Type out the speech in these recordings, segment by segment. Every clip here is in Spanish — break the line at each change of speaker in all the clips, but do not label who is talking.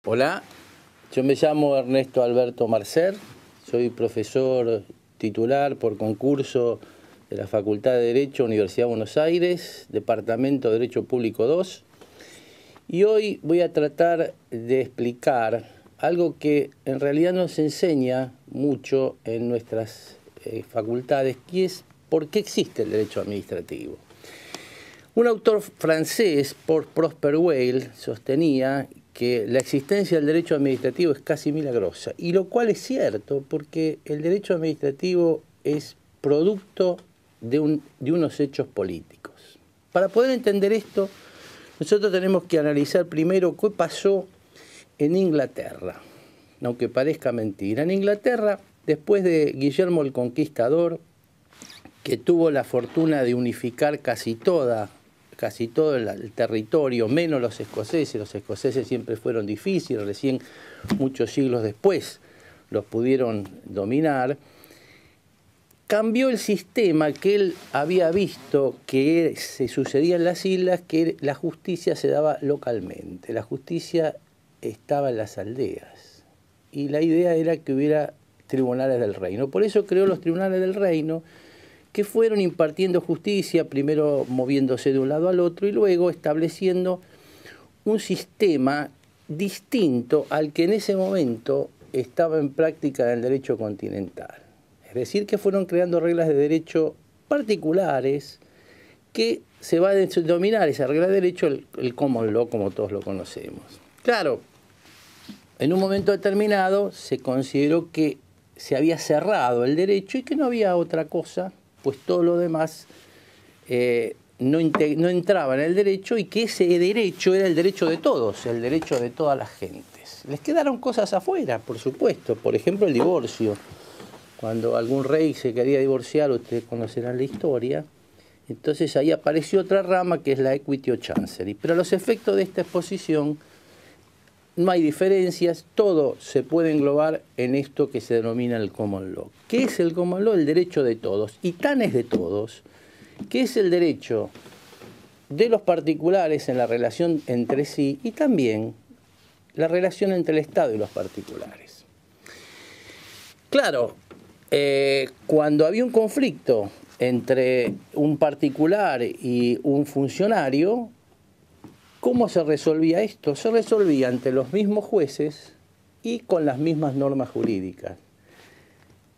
Hola, yo me llamo Ernesto Alberto Marcer, soy profesor titular por concurso de la Facultad de Derecho, Universidad de Buenos Aires, Departamento de Derecho Público 2, y hoy voy a tratar de explicar algo que en realidad nos enseña mucho en nuestras facultades, que es por qué existe el derecho administrativo. Un autor francés, Prosper Weil, sostenía que la existencia del derecho administrativo es casi milagrosa, y lo cual es cierto, porque el derecho administrativo es producto de unos hechos políticos. Para poder entender esto, nosotros tenemos que analizar primero qué pasó en Inglaterra, aunque parezca mentira. En Inglaterra, después de Guillermo el Conquistador, que tuvo la fortuna de unificar casi todo el territorio, menos los escoceses siempre fueron difíciles, recién muchos siglos después los pudieron dominar, cambió el sistema que él había visto que se sucedía en las islas, que la justicia se daba localmente, la justicia estaba en las aldeas, y la idea era que hubiera tribunales del reino. Por eso creó los tribunales del reino, que fueron impartiendo justicia, primero moviéndose de un lado al otro y luego estableciendo un sistema distinto al que en ese momento estaba en práctica en el derecho continental. Es decir, que fueron creando reglas de derecho particulares que se va a denominar esa regla de derecho el common law, como todos lo conocemos. Claro, en un momento determinado se consideró que se había cerrado el derecho y que no había otra cosa, pues todo lo demás no entraba en el derecho, y que ese derecho era el derecho de todos, el derecho de todas las gentes. Les quedaron cosas afuera, por supuesto, por ejemplo el divorcio. Cuando algún rey se quería divorciar, ustedes conocerán la historia, entonces ahí apareció otra rama que es la equity o chancery. Pero a los efectos de esta exposición no hay diferencias, todo se puede englobar en esto que se denomina el common law. ¿Qué es el common law? El derecho de todos, y tan es de todos, que es el derecho de los particulares en la relación entre sí, y también la relación entre el Estado y los particulares. Claro, cuando había un conflicto entre un particular y un funcionario, ¿cómo se resolvía esto? Se resolvía ante los mismos jueces y con las mismas normas jurídicas.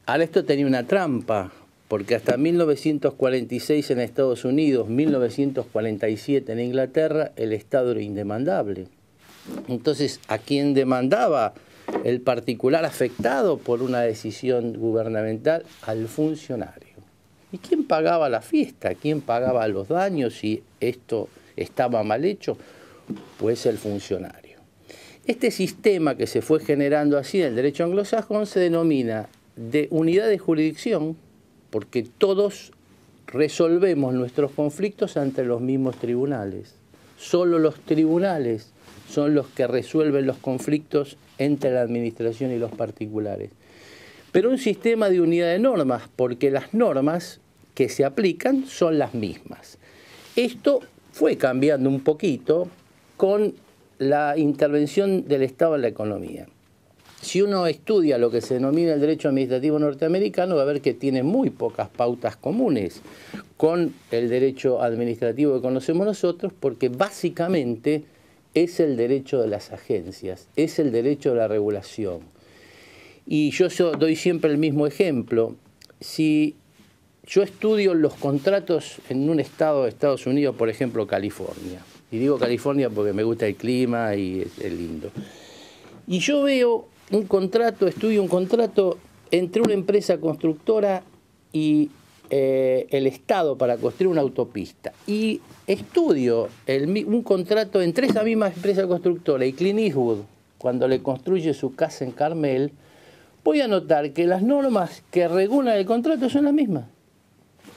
Ahora, esto tenía una trampa, porque hasta 1946 en Estados Unidos, 1947 en Inglaterra, el Estado era indemandable. Entonces, ¿a quién demandaba el particular afectado por una decisión gubernamental? Al funcionario. ¿Y quién pagaba la fiesta? ¿Quién pagaba los daños si esto estaba mal hecho? Pues el funcionario. Este sistema que se fue generando así en el derecho anglosajón se denomina de unidad de jurisdicción, porque todos resolvemos nuestros conflictos ante los mismos tribunales. Solo los tribunales son los que resuelven los conflictos entre la administración y los particulares. Pero un sistema de unidad de normas, porque las normas que se aplican son las mismas. Esto fue cambiando un poquito con la intervención del Estado en la economía. Si uno estudia lo que se denomina el derecho administrativo norteamericano, va a ver que tiene muy pocas pautas comunes con el derecho administrativo que conocemos nosotros, porque básicamente es el derecho de las agencias, es el derecho de la regulación. Y yo doy siempre el mismo ejemplo. Si yo estudio los contratos en un estado de Estados Unidos, por ejemplo, California, y digo California porque me gusta el clima y es lindo, y yo veo un contrato, estudio un contrato entre una empresa constructora y el Estado para construir una autopista, y estudio un contrato entre esa misma empresa constructora y Clint Eastwood cuando le construye su casa en Carmel, voy a notar que las normas que regulan el contrato son las mismas.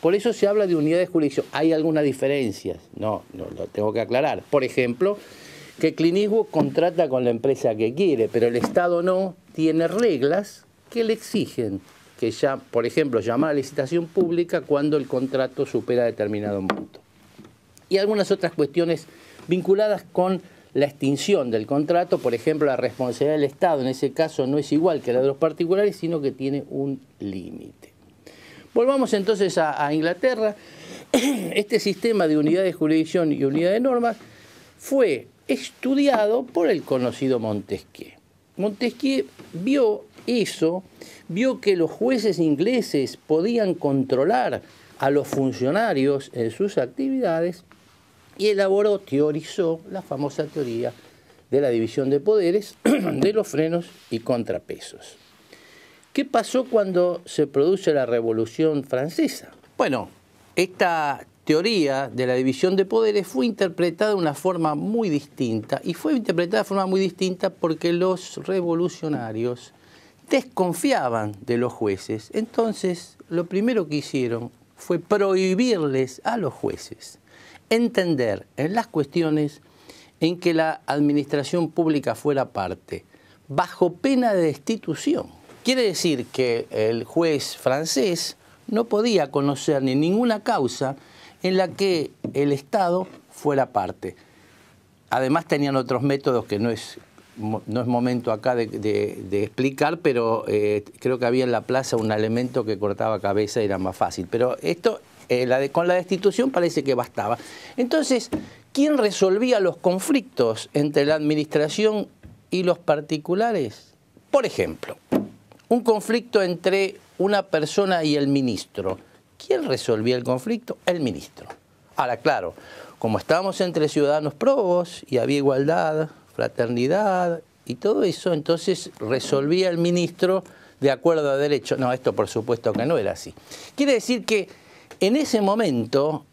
Por eso se habla de unidad de jurisdicción. ¿Hay algunas diferencias? No, lo tengo que aclarar. Por ejemplo, que Clint Eastwood contrata con la empresa que quiere, pero el Estado no, tiene reglas que le exigen que ya, por ejemplo, llamar a licitación pública cuando el contrato supera determinado monto. Y algunas otras cuestiones vinculadas con la extinción del contrato. Por ejemplo, la responsabilidad del Estado en ese caso no es igual que la de los particulares, sino que tiene un límite. Volvamos entonces a Inglaterra. Este sistema de unidad de jurisdicción y unidad de normas fue estudiado por el conocido Montesquieu. Montesquieu vio eso, vio que los jueces ingleses podían controlar a los funcionarios en sus actividades y elaboró, teorizó la famosa teoría de la división de poderes, de los frenos y contrapesos. ¿Qué pasó cuando se produce la Revolución Francesa? Bueno, esta teoría de la división de poderes fue interpretada de una forma muy distinta, y fue interpretada de forma muy distinta porque los revolucionarios desconfiaban de los jueces. Entonces, lo primero que hicieron fue prohibirles a los jueces entender en las cuestiones en que la administración pública fuera parte, bajo pena de destitución. Quiere decir que el juez francés no podía conocer ni ninguna causa en la que el Estado fuera parte. Además tenían otros métodos que no es momento acá de explicar, pero creo que había en la plaza un elemento que cortaba cabeza y era más fácil. Pero esto, con la destitución parece que bastaba. Entonces, ¿quién resolvía los conflictos entre la administración y los particulares? Por ejemplo, un conflicto entre una persona y el ministro. ¿Quién resolvía el conflicto? El ministro. Ahora, claro, como estábamos entre ciudadanos probos y había igualdad, fraternidad y todo eso, entonces resolvía el ministro de acuerdo a derecho. No, esto por supuesto que no era así. Quiere decir que en ese momento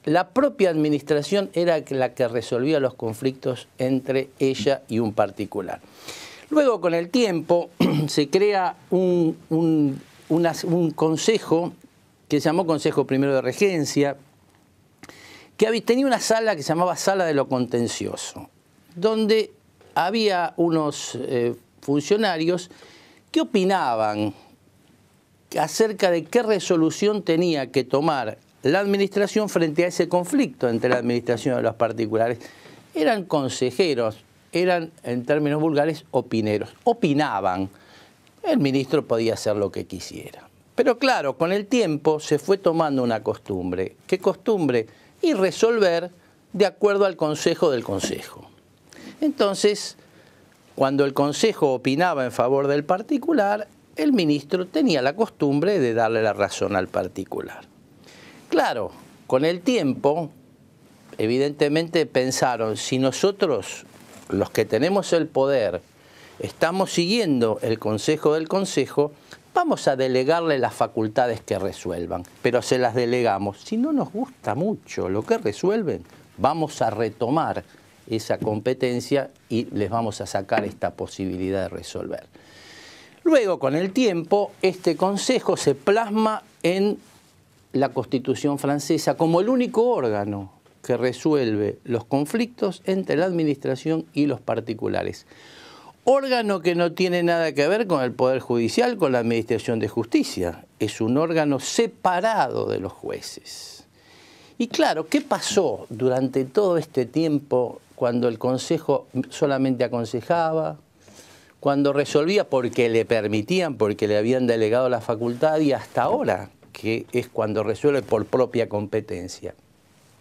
la propia administración era la que resolvía los conflictos entre ella y un particular. Luego, con el tiempo, se crea un consejo que se llamó Consejo Primero de Regencia, que tenía una sala que se llamaba Sala de lo Contencioso, donde había unos funcionarios que opinaban acerca de qué resolución tenía que tomar la administración frente a ese conflicto entre la administración y los particulares. Eran consejeros, eran, en términos vulgares, opineros. Opinaban. El ministro podía hacer lo que quisiera. Pero claro, con el tiempo se fue tomando una costumbre. ¿Qué costumbre? Y resolver de acuerdo al consejo del consejo. Entonces, cuando el consejo opinaba en favor del particular, el ministro tenía la costumbre de darle la razón al particular. Claro, con el tiempo, evidentemente pensaron, si nosotros, los que tenemos el poder, estamos siguiendo el consejo del consejo, vamos a delegarle las facultades que resuelvan, pero se las delegamos. Si no nos gusta mucho lo que resuelven, vamos a retomar esa competencia y les vamos a sacar esta posibilidad de resolver. Luego, con el tiempo, este consejo se plasma en la Constitución francesa como el único órgano que resuelve los conflictos entre la administración y los particulares. Órgano que no tiene nada que ver con el Poder Judicial, con la Administración de Justicia. Es un órgano separado de los jueces. Y claro, ¿qué pasó durante todo este tiempo cuando el Consejo solamente aconsejaba, cuando resolvía porque le permitían, porque le habían delegado la facultad, y hasta ahora, que es cuando resuelve por propia competencia?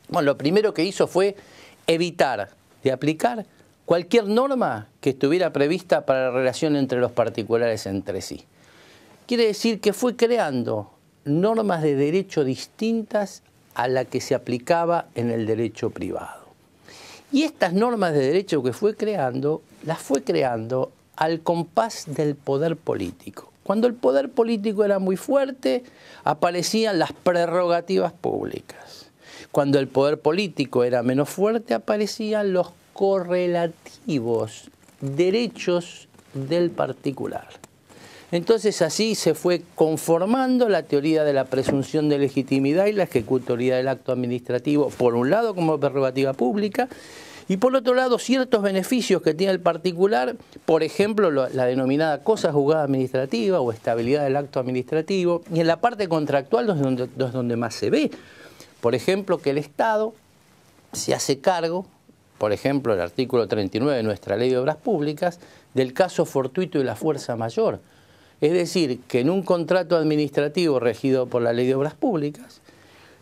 Bueno, lo primero que hizo fue evitar de aplicar cualquier norma que estuviera prevista para la relación entre los particulares entre sí. Quiere decir que fue creando normas de derecho distintas a la que se aplicaba en el derecho privado. Y estas normas de derecho que fue creando, las fue creando al compás del poder político. Cuando el poder político era muy fuerte, aparecían las prerrogativas públicas. Cuando el poder político era menos fuerte, aparecían los correlativos derechos del particular. Entonces así se fue conformando la teoría de la presunción de legitimidad y la ejecutoriedad del acto administrativo, por un lado como prerrogativa pública, y por otro lado ciertos beneficios que tiene el particular, por ejemplo la denominada cosa juzgada administrativa o estabilidad del acto administrativo, y en la parte contractual es donde más se ve. Por ejemplo, que el Estado se hace cargo, por ejemplo, el artículo 39 de nuestra Ley de Obras Públicas, del caso fortuito y la fuerza mayor. Es decir, que en un contrato administrativo regido por la Ley de Obras Públicas,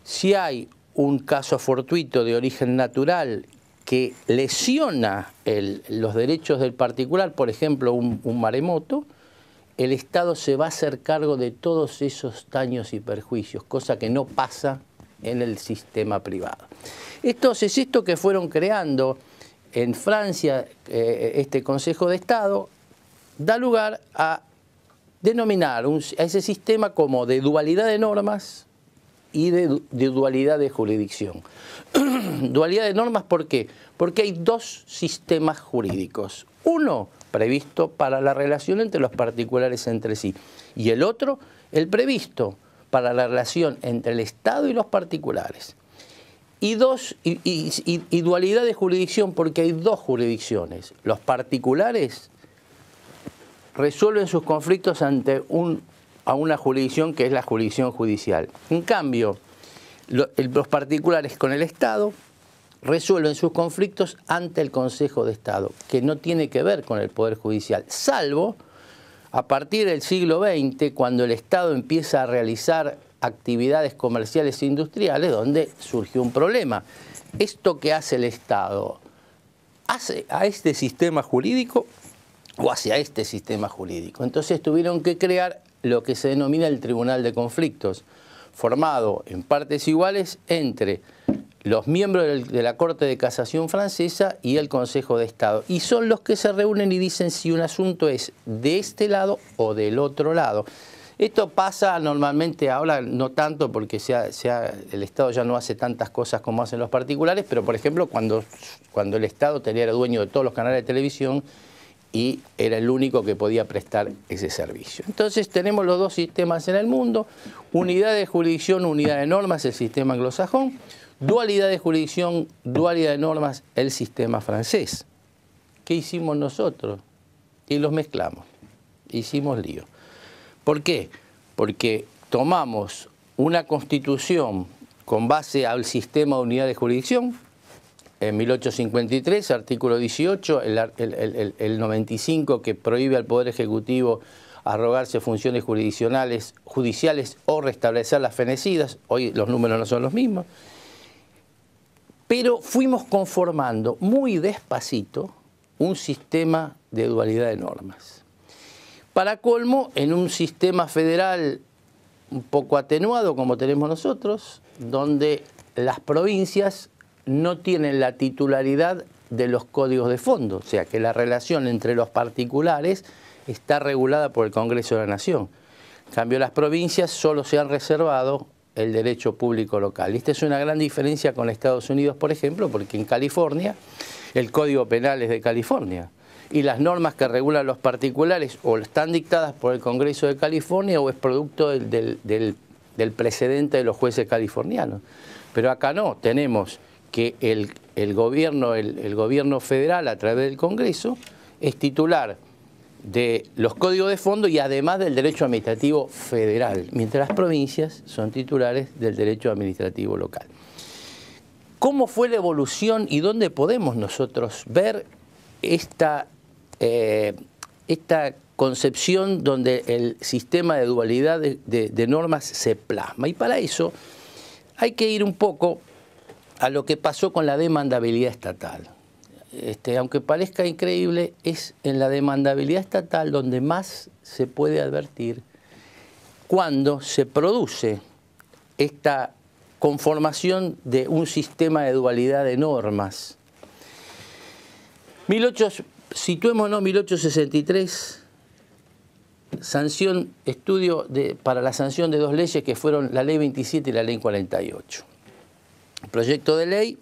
si hay un caso fortuito de origen natural que lesiona los derechos del particular, por ejemplo, un maremoto, el Estado se va a hacer cargo de todos esos daños y perjuicios, cosa que no pasa en el sistema privado. Entonces, esto que fueron creando en Francia, este Consejo de Estado, da lugar a denominar a ese sistema como de dualidad de normas y de dualidad de jurisdicción. Dualidad de normas, ¿por qué? Porque hay dos sistemas jurídicos. Uno previsto para la relación entre los particulares entre sí, y el otro, el previsto para la relación entre el Estado y los particulares. Y dualidad de jurisdicción porque hay dos jurisdicciones. Los particulares resuelven sus conflictos ante una jurisdicción que es la jurisdicción judicial. En cambio, los particulares con el Estado resuelven sus conflictos ante el Consejo de Estado, que no tiene que ver con el Poder Judicial, salvo a partir del siglo XX, cuando el Estado empieza a realizar actividades comerciales e industriales, donde surgió un problema. ¿Esto que hace el Estado? ¿Hace a este sistema jurídico o hacia este sistema jurídico? Entonces tuvieron que crear lo que se denomina el Tribunal de Conflictos, formado en partes iguales entre los miembros de la Corte de Casación francesa y el Consejo de Estado. Y son los que se reúnen y dicen si un asunto es de este lado o del otro lado. Esto pasa normalmente, ahora no tanto porque el Estado ya no hace tantas cosas como hacen los particulares, pero por ejemplo cuando el Estado era dueño de todos los canales de televisión y era el único que podía prestar ese servicio. Entonces tenemos los dos sistemas en el mundo: unidad de jurisdicción, unidad de normas, el sistema anglosajón; dualidad de jurisdicción, dualidad de normas, el sistema francés. ¿Qué hicimos nosotros? Y los mezclamos, hicimos lío. ¿Por qué? Porque tomamos una constitución con base al sistema de unidad de jurisdicción, en 1853, artículo 18, el 95, que prohíbe al Poder Ejecutivo arrogarse funciones judiciales o restablecer las fenecidas. Hoy los números no son los mismos. Pero fuimos conformando muy despacito un sistema de dualidad de normas. Para colmo, en un sistema federal un poco atenuado como tenemos nosotros, donde las provincias no tienen la titularidad de los códigos de fondo, o sea que la relación entre los particulares está regulada por el Congreso de la Nación. En cambio, las provincias solo se han reservado el derecho público local. Esta es una gran diferencia con Estados Unidos, por ejemplo, porque en California el Código Penal es de California y las normas que regulan los particulares o están dictadas por el Congreso de California o es producto del precedente de los jueces californianos. Pero acá no, tenemos que el gobierno federal a través del Congreso es titular de los códigos de fondo y además del derecho administrativo federal, mientras las provincias son titulares del derecho administrativo local. ¿Cómo fue la evolución y dónde podemos nosotros ver esta concepción donde el sistema de dualidad de normas se plasma? Y para eso hay que ir un poco a lo que pasó con la demandabilidad estatal. Aunque parezca increíble, es en la demandabilidad estatal donde más se puede advertir cuando se produce esta conformación de un sistema de dualidad de normas. Situémonos 1863, estudio para la sanción de dos leyes que fueron la Ley 27 y la Ley 48. El proyecto de ley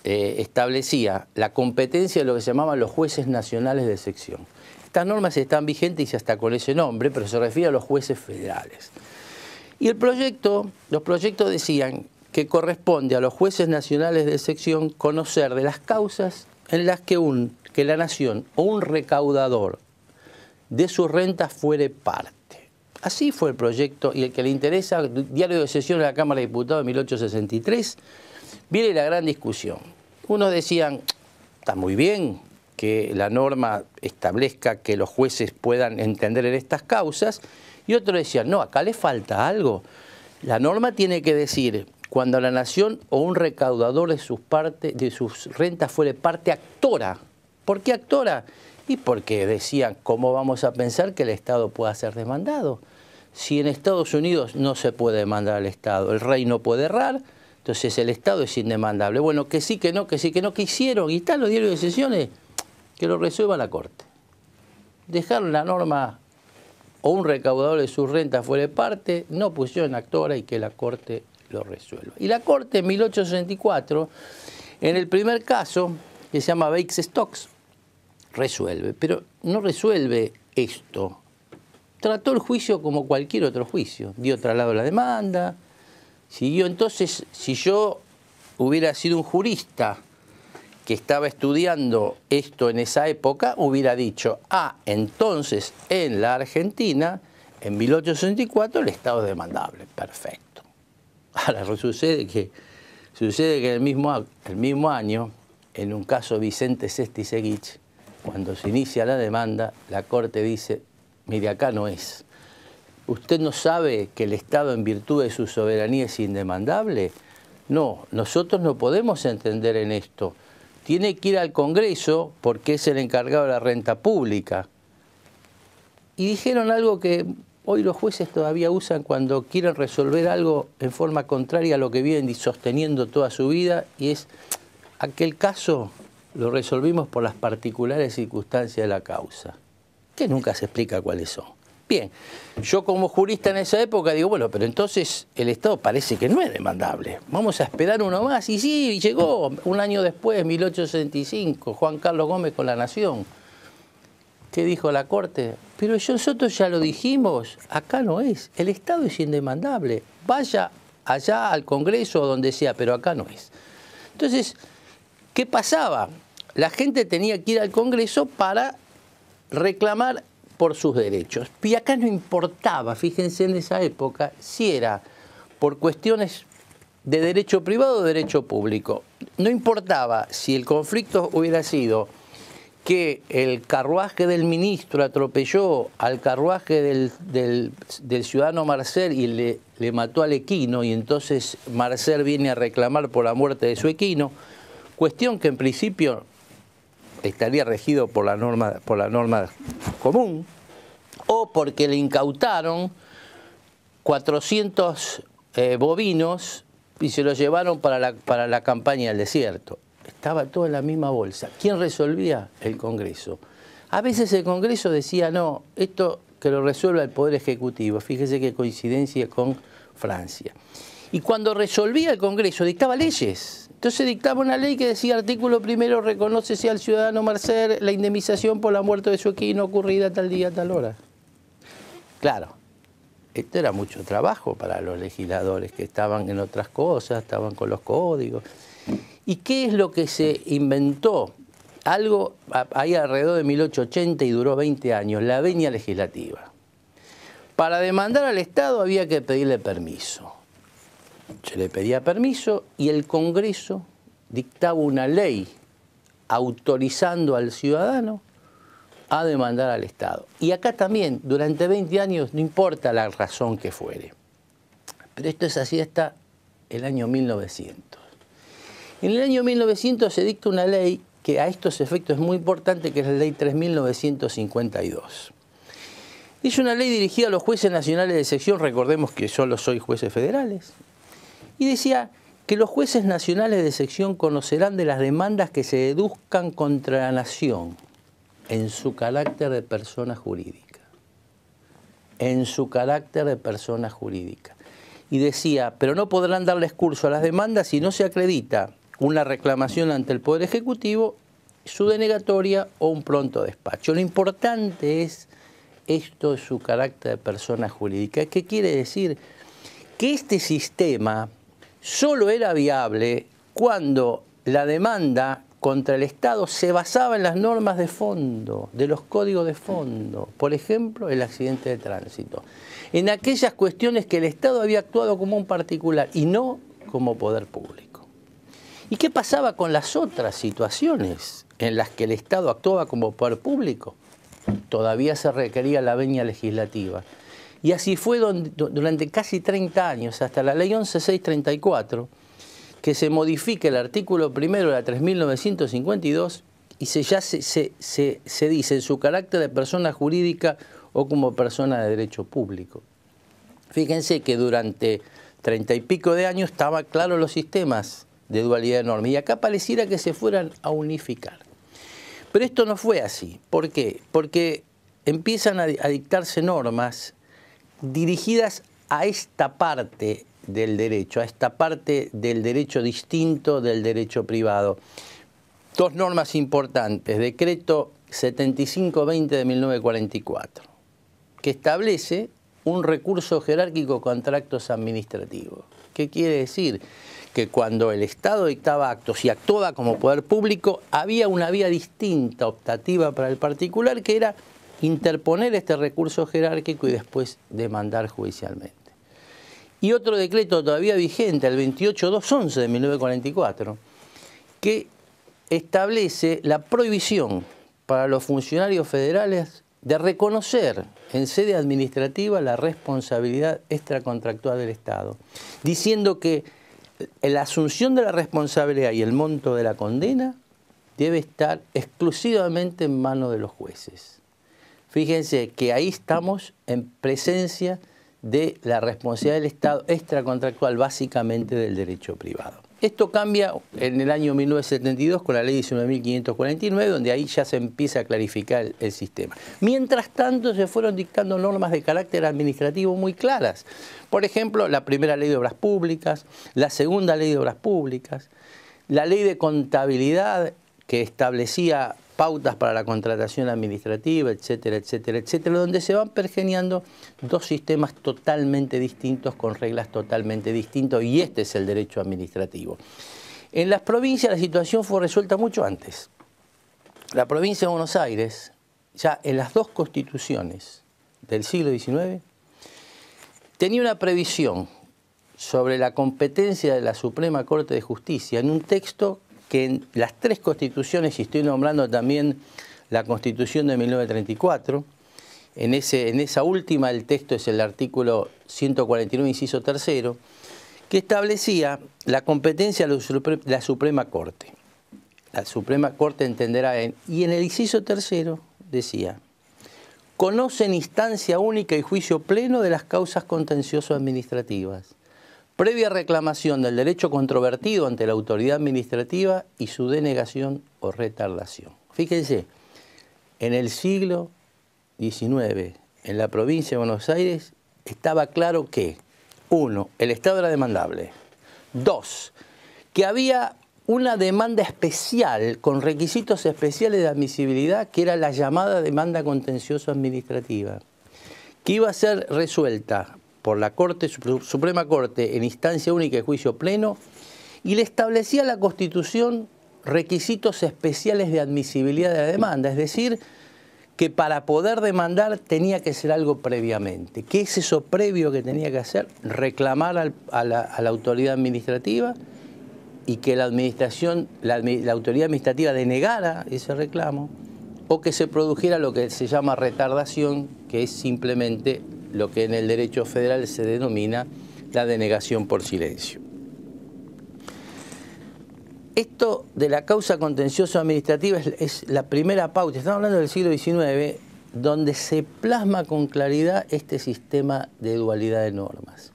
establecía la competencia de lo que se llamaban los jueces nacionales de sección. Estas normas están vigentes y hasta con ese nombre, pero se refiere a los jueces federales. Y los proyectos decían que corresponde a los jueces nacionales de sección conocer de las causas en las que la nación o un recaudador de sus rentas fuere parte. Así fue el proyecto, y el que le interesa, Diario de Sesión de la Cámara de Diputados de 1863, viene la gran discusión. Unos decían, está muy bien que la norma establezca que los jueces puedan entender en estas causas, y otros decían, no, acá le falta algo. La norma tiene que decir, cuando la nación o un recaudador de sus rentas fuere parte actora. ¿Por qué actora? Y porque decían, ¿cómo vamos a pensar que el Estado pueda ser demandado? Si en Estados Unidos no se puede demandar al Estado, el rey no puede errar, entonces el Estado es indemandable. Bueno, que sí, que no, que sí, que no, ¿qué hicieron? Y están los diarios de sesiones, que lo resuelva la Corte. Dejaron la norma o un recaudador de sus rentas fuera parte, no pusieron actora y que la Corte lo resuelva. Y la Corte en 1864, en el primer caso, que se llama Baix-Stokes, resuelve, pero no resuelve esto. Trató el juicio como cualquier otro juicio, dio traslado a la demanda, siguió. Entonces, si yo hubiera sido un jurista que estaba estudiando esto en esa época, hubiera dicho, entonces en la Argentina, en 1864, el Estado es demandable. Perfecto. Ahora sucede que en el mismo año, en un caso Vicente Sesti Seguich, cuando se inicia la demanda, la Corte dice, mire, acá no es. ¿Usted no sabe que el Estado en virtud de su soberanía es indemandable? No, nosotros no podemos entender en esto. Tiene que ir al Congreso porque es el encargado de la renta pública. Y dijeron algo que hoy los jueces todavía usan cuando quieren resolver algo en forma contraria a lo que vienen sosteniendo toda su vida, y es, aquel caso lo resolvimos por las particulares circunstancias de la causa, que nunca se explica cuáles son. Bien, yo como jurista en esa época digo, bueno, pero entonces el Estado parece que no es demandable. Vamos a esperar uno más. Y sí, llegó un año después, 1865, Juan Carlos Gómez con La Nación. ¿Qué dijo la Corte? Pero nosotros ya lo dijimos, acá no es. El Estado es indemandable. Vaya allá al Congreso o donde sea, pero acá no es. Entonces, ¿qué pasaba? La gente tenía que ir al Congreso para reclamar por sus derechos. Y acá no importaba, fíjense en esa época, si era por cuestiones de derecho privado o derecho público. No importaba si el conflicto hubiera sido que el carruaje del ministro atropelló al carruaje del ciudadano Marcel y le mató al equino, y entonces Marcel viene a reclamar por la muerte de su equino, cuestión que en principio estaría regido por la norma común, o porque le incautaron 400 bovinos y se los llevaron para la campaña del desierto. Estaba todo en la misma bolsa. ¿Quién resolvía? El Congreso. A veces el Congreso decía, no, esto que lo resuelva el Poder Ejecutivo. Fíjese qué coincidencia con Francia. Y cuando resolvía el Congreso, dictaba leyes. Entonces dictaba una ley que decía, artículo primero, reconócese al ciudadano Marcel la indemnización por la muerte de su equino ocurrida tal día, tal hora. Claro, esto era mucho trabajo para los legisladores que estaban en otras cosas, estaban con los códigos. ¿Y qué es lo que se inventó? Algo ahí alrededor de 1880 y duró 20 años, la venia legislativa. Para demandar al Estado había que pedirle permiso. Se le pedía permiso y el Congreso dictaba una ley autorizando al ciudadano a demandar al Estado. Y acá también, durante 20 años, no importa la razón que fuere. Pero esto es así hasta el año 1900. En el año 1900 se dicta una ley que a estos efectos es muy importante, que es la Ley 3.952. Es una ley dirigida a los jueces nacionales de sección, recordemos que solo soy jueces federales, y decía que los jueces nacionales de sección conocerán de las demandas que se deduzcan contra la nación en su carácter de persona jurídica. En su carácter de persona jurídica. Y decía, pero no podrán darles curso a las demandas si no se acredita una reclamación ante el Poder Ejecutivo, su denegatoria o un pronto despacho. Lo importante es esto de su carácter de persona jurídica. ¿Qué quiere decir? Que este sistema solo era viable cuando la demanda contra el Estado se basaba en las normas de fondo, de los códigos de fondo. Por ejemplo, el accidente de tránsito. En aquellas cuestiones que el Estado había actuado como un particular y no como poder público. ¿Y qué pasaba con las otras situaciones? en las que el Estado actuaba como poder público, todavía se requería la venia legislativa. Y así fue durante casi 30 años, hasta la ley 11.634, que se modifica el artículo primero de la 3.952 y se dice en su carácter de persona jurídica o como persona de derecho público. Fíjense que durante 30 y pico de años estaban claros los sistemas de dualidad de normas y acá pareciera que se fueran a unificar. Pero esto no fue así. ¿Por qué? Porque empiezan a dictarse normas dirigidas a esta parte del derecho, a esta parte del derecho distinto del derecho privado. Dos normas importantes, decreto 7520 de 1944, que establece un recurso jerárquico contra actos administrativos. ¿Qué quiere decir? Que cuando el Estado dictaba actos y actuaba como poder público, había una vía distinta, optativa para el particular, que era interponer este recurso jerárquico y después demandar judicialmente. Y otro decreto todavía vigente, el 28211 de 1944, que establece la prohibición para los funcionarios federales de reconocer en sede administrativa la responsabilidad extracontractual del Estado, diciendo que la asunción de la responsabilidad y el monto de la condena debe estar exclusivamente en manos de los jueces. Fíjense que ahí estamos en presencia de la responsabilidad del Estado extracontractual, básicamente del derecho privado. Esto cambia en el año 1972 con la ley 19.549, donde ahí ya se empieza a clarificar el sistema. Mientras tanto, se fueron dictando normas de carácter administrativo muy claras. Por ejemplo, la primera ley de obras públicas, la segunda ley de obras públicas, la ley de contabilidad que establecía pautas para la contratación administrativa, etcétera, etcétera, etcétera, donde se van pergeñando dos sistemas totalmente distintos, con reglas totalmente distintas, y este es el derecho administrativo. En las provincias la situación fue resuelta mucho antes. La provincia de Buenos Aires, ya en las dos constituciones del siglo XIX, tenía una previsión sobre la competencia de la Suprema Corte de Justicia en un texto que en las tres constituciones, y estoy nombrando también la Constitución de 1934, en esa última el texto es el artículo 149, inciso tercero, que establecía la competencia de la Suprema Corte. La Suprema Corte entenderá y en el inciso tercero decía: conoce en instancia única y juicio pleno de las causas contencioso-administrativas, previa reclamación del derecho controvertido ante la autoridad administrativa y su denegación o retardación. Fíjense, en el siglo XIX, en la provincia de Buenos Aires, estaba claro que, 1, el Estado era demandable. 2, que había una demanda especial con requisitos especiales de admisibilidad, que era la llamada demanda contencioso-administrativa, que iba a ser resuelta por la Suprema Corte en instancia única y juicio pleno, y le establecía la Constitución requisitos especiales de admisibilidad de la demanda, es decir, que para poder demandar tenía que ser algo previamente. ¿Qué es eso previo que tenía que hacer? Reclamar a la autoridad administrativa y que la autoridad administrativa denegara ese reclamo, o que se produjera lo que se llama retardación, que es simplemente lo que en el derecho federal se denomina la denegación por silencio. Esto de la causa contencioso administrativa es la primera pauta, estamos hablando del siglo XIX, donde se plasma con claridad este sistema de dualidad de normas.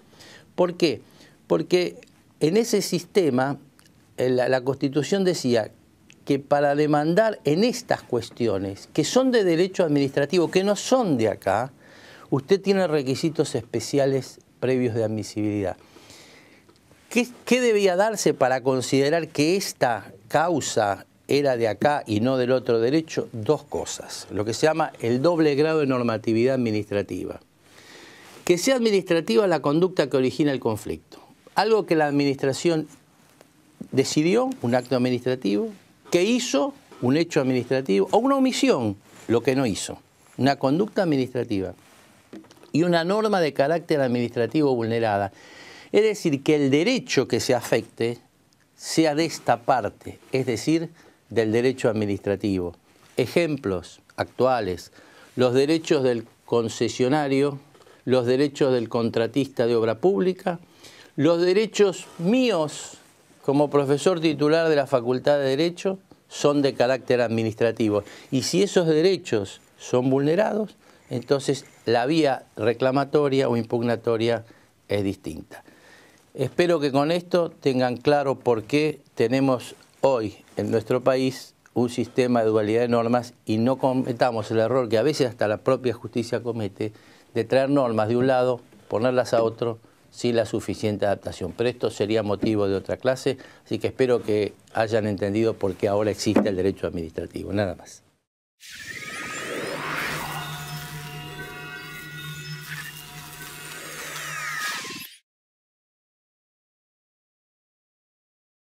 ¿Por qué? Porque en ese sistema la Constitución decía que para demandar en estas cuestiones, que son de derecho administrativo, que no son de acá, usted tiene requisitos especiales previos de admisibilidad. ¿Qué debía darse para considerar que esta causa era de acá y no del otro derecho? Dos cosas, lo que se llama el doble grado de normatividad administrativa. Que sea administrativa la conducta que origina el conflicto, algo que la administración decidió, un acto administrativo, que hizo un hecho administrativo, o una omisión, lo que no hizo, una conducta administrativa, y una norma de carácter administrativo vulnerada. Es decir, que el derecho que se afecte sea de esta parte, es decir, del derecho administrativo. Ejemplos actuales: los derechos del concesionario, los derechos del contratista de obra pública, los derechos míos como profesor titular de la Facultad de Derecho son de carácter administrativo. Y si esos derechos son vulnerados, entonces la vía reclamatoria o impugnatoria es distinta. Espero que con esto tengan claro por qué tenemos hoy en nuestro país un sistema de dualidad de normas y no cometamos el error que a veces hasta la propia justicia comete de traer normas de un lado, ponerlas a otro sin la suficiente adaptación. Pero esto sería motivo de otra clase, así que espero que hayan entendido por qué ahora existe el derecho administrativo. Nada más.